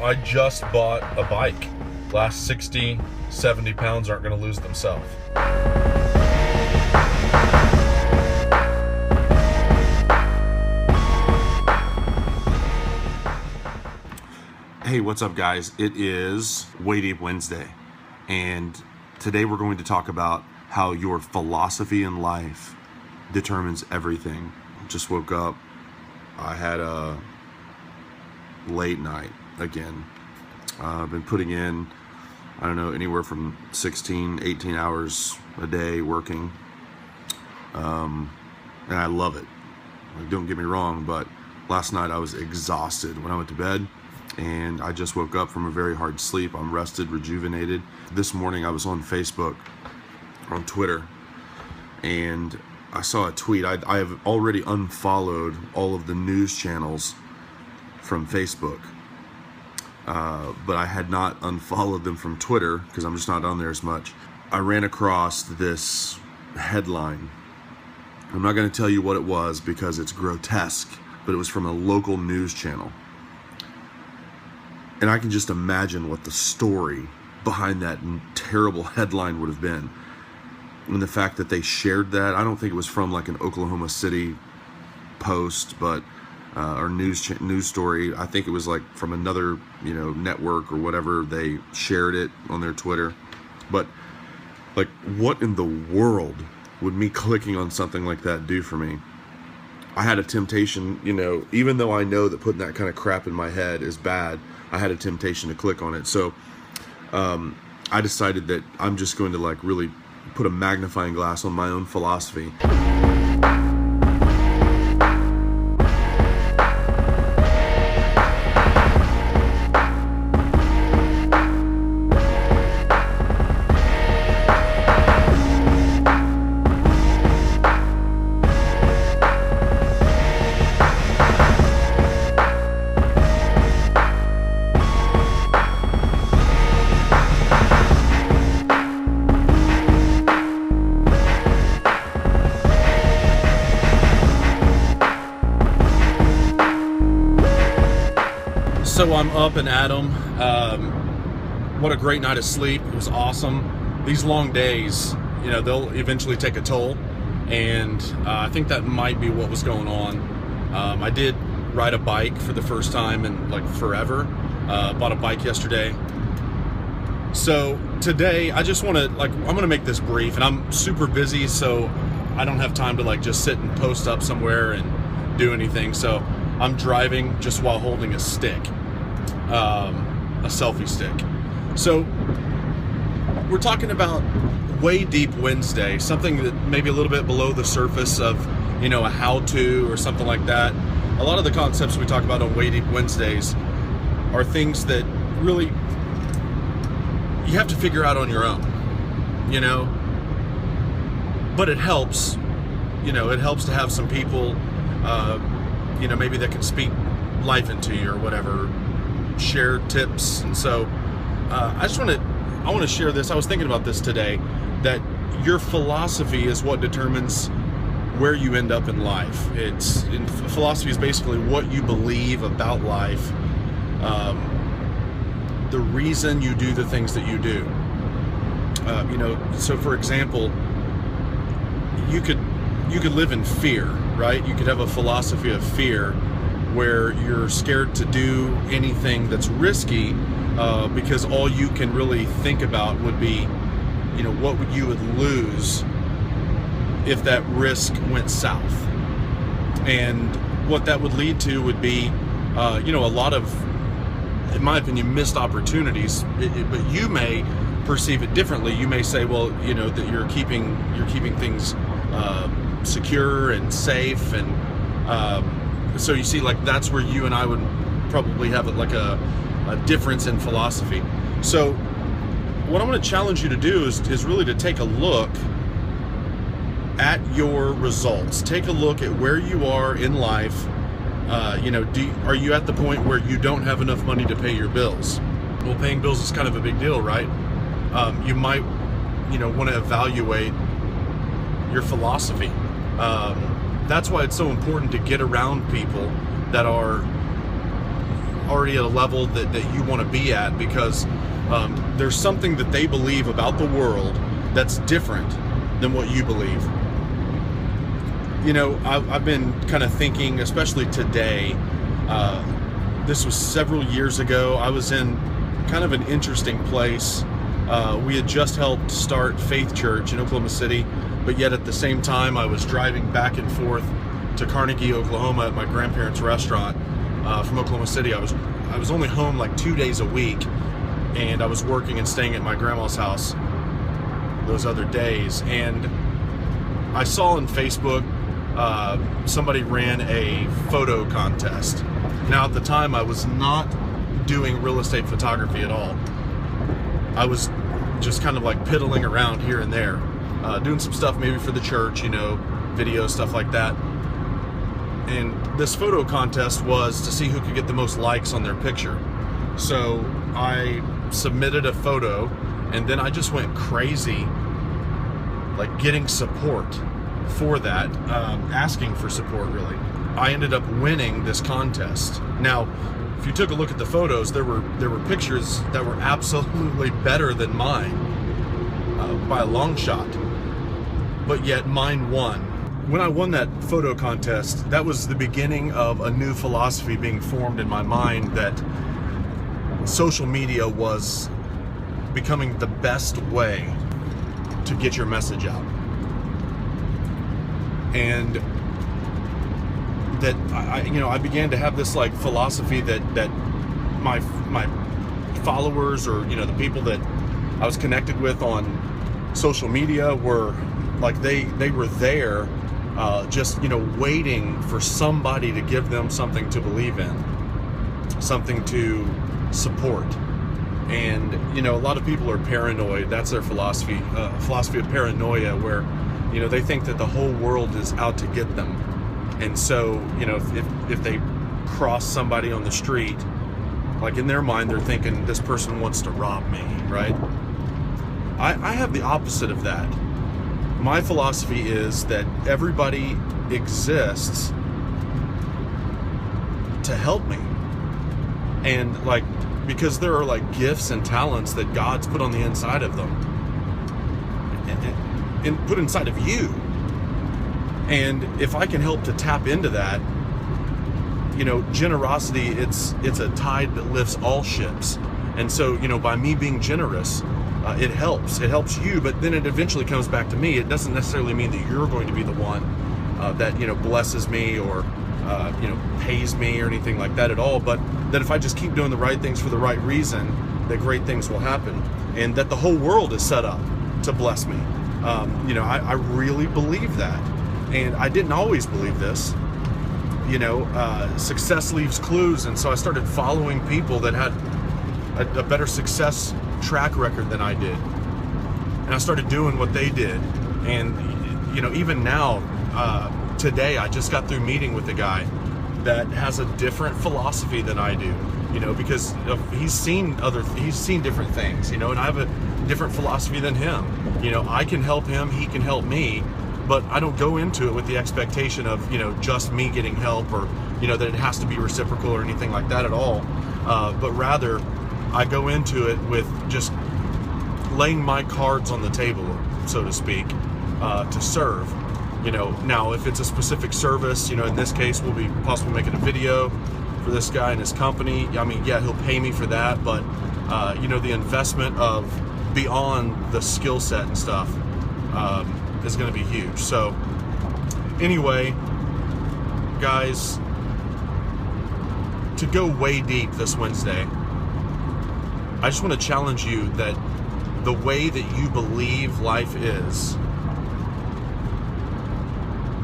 I just bought a bike. Last 60, 70 pounds aren't going to lose themselves. Hey, what's up guys? It is Way Deep Wednesday, and today we're going to talk about how your philosophy in life determines everything. Just woke up. I had a late night again. I've been putting in, I don't know, anywhere from 16, 18 hours a day working. And I love it. Like, don't get me wrong, but last night I was exhausted when I went to bed, and I just woke up from a very hard sleep. I'm rested, rejuvenated. This morning I was on Facebook, on Twitter, and I saw a tweet. I have already unfollowed all of the news channels from Facebook, but I had not unfollowed them from Twitter because I'm just not on there as much. I ran across this headline. I'm not going to tell you what it was because it's grotesque, but it was from a local news channel. And I can just imagine what the story behind that terrible headline would have been. And the fact that they shared that, I don't think it was from like an Oklahoma City post, but or news story. I think it was like from another, network or whatever. They shared it on their Twitter. But like, what in the world would me clicking on something like that do for me? I had a temptation, even though I know that putting that kind of crap in my head is bad, I had a temptation to click on it. So I decided that I'm just going to like really put a magnifying glass on my own philosophy. So I'm up and at 'em. What a great night of sleep. It was awesome. These long days, they'll eventually take a toll, and I think that might be what was going on. I did ride a bike for the first time in like forever. Bought a bike yesterday. So today I just want to I'm going to make this brief, and I'm super busy, so I don't have time to just sit and post up somewhere and do anything. So I'm driving just while holding a stick. A selfie stick. So we're talking about Way Deep Wednesday, something that maybe a little bit below the surface of, a how-to or something like that. A lot of the concepts we talk about on Way Deep Wednesdays are things that really you have to figure out on your own, but it helps, it helps to have some people, maybe that can speak life into you or whatever, share tips. And so I want to share this. I was thinking about this today, that your philosophy is what determines where you end up in life. Philosophy is basically what you believe about life, the reason you do the things that you do. So for example, you could live in fear, right? You could have a philosophy of fear where you're scared to do anything that's risky, because all you can really think about would be, what you would lose if that risk went south. And what that would lead to would be, a lot of, in my opinion, missed opportunities. But you may perceive it differently. You may say, well, that you're keeping things secure and safe, and so you see, that's where you and I would probably have a difference in philosophy. So what I'm going to challenge you to do is really to take a look at your results. Take a look at where you are in life. Are you at the point where you don't have enough money to pay your bills? Well, paying bills is kind of a big deal, right? You might, want to evaluate your philosophy. That's why it's so important to get around people that are already at a level that you want to be at, because there's something that they believe about the world that's different than what you believe. You know, I've been kind of thinking, especially today, this was several years ago, I was in kind of an interesting place. We had just helped start Faith Church in Oklahoma City, but yet at the same time I was driving back and forth to Carnegie, Oklahoma at my grandparents' restaurant from Oklahoma City. I was only home like 2 days a week, and I was working and staying at my grandma's house those other days. And I saw on Facebook somebody ran a photo contest. Now at the time I was not doing real estate photography at all. I was just kind of like piddling around here and there, doing some stuff maybe for the church, you know, video, stuff like that. And this photo contest was to see who could get the most likes on their picture. So I submitted a photo, and then I just went crazy, like getting support for that, asking for support really. I ended up winning this contest. Now, if you took a look at the photos, there were pictures that were absolutely better than mine by a long shot, but yet mine won. When I won that photo contest, that was the beginning of a new philosophy being formed in my mind, that social media was becoming the best way to get your message out. And that I began to have this like philosophy that my followers, or you know, the people that I was connected with on social media, were like they were there, just, you know, waiting for somebody to give them something to believe in, something to support. And you know, a lot of people are paranoid. That's their philosophy of paranoia, where you know, they think that the whole world is out to get them. And so, you know, if they cross somebody on the street, like in their mind they're thinking this person wants to rob me, right? I have the opposite of that. My philosophy is that everybody exists to help me. And like, because there are like gifts and talents that God's put on the inside of them, and put inside of you. And if I can help to tap into that, you know, generosity, it's a tide that lifts all ships. And so, you know, by me being generous, it helps you, but then it eventually comes back to me. It doesn't necessarily mean that you're going to be the one that, you know, blesses me or, you know, pays me or anything like that at all, but that if I just keep doing the right things for the right reason, that great things will happen, and that the whole world is set up to bless me. You know, I really believe that. And I didn't always believe this. You know, success leaves clues, and so I started following people that had a better success track record than I did. And I started doing what they did. And, you know, even now, today, I just got through meeting with a guy that has a different philosophy than I do, you know, because he's seen different things, you know, and I have a different philosophy than him. You know, I can help him, he can help me, but I don't go into it with the expectation of, you know, just me getting help, or, you know, that it has to be reciprocal or anything like that at all. But rather, I go into it with just laying my cards on the table, so to speak, to serve. You know, now if it's a specific service, you know, in this case, we'll be possibly making a video for this guy and his company. I mean, yeah, he'll pay me for that, but, you know, the investment of beyond the skill set and stuff is going to be huge. So anyway, guys, to go way deep this Wednesday, I just want to challenge you that the way that you believe life is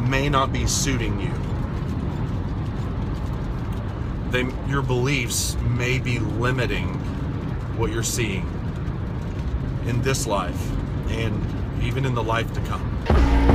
may not be suiting you. Your beliefs may be limiting what you're seeing in this life and even in the life to come.